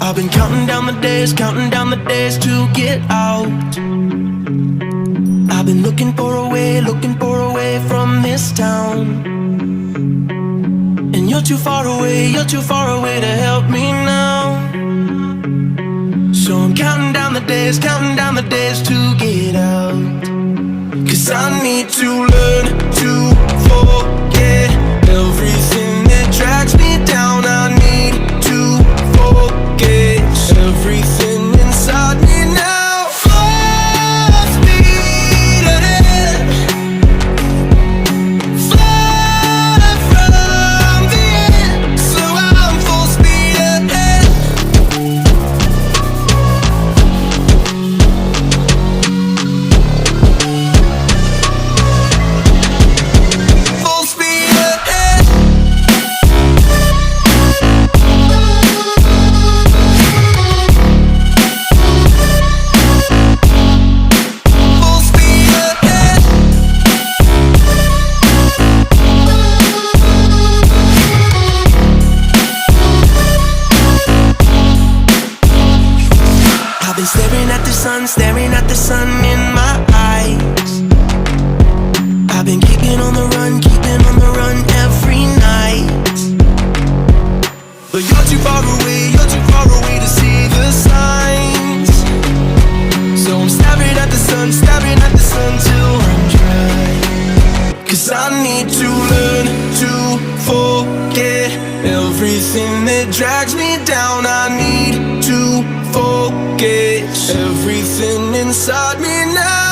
I've been counting down the days to get out. I've been looking for a way from this town. And you're too far away to help me now. So I'm counting down the days to get out. 'Cause I need to learn to forget everything that drags me down. I need to forget everything inside me now. Full speed ahead, fly from the end. So I'm full speed ahead. Full speed ahead. Full speed ahead. I've been staring at the sun in my eyes. I've been keeping on the run every night. But you're too far away to see the signs. So I'm staring at the sun till I'm dry. 'Cause I need to learn to forget everything that drags me down. I need to forget everything inside me now.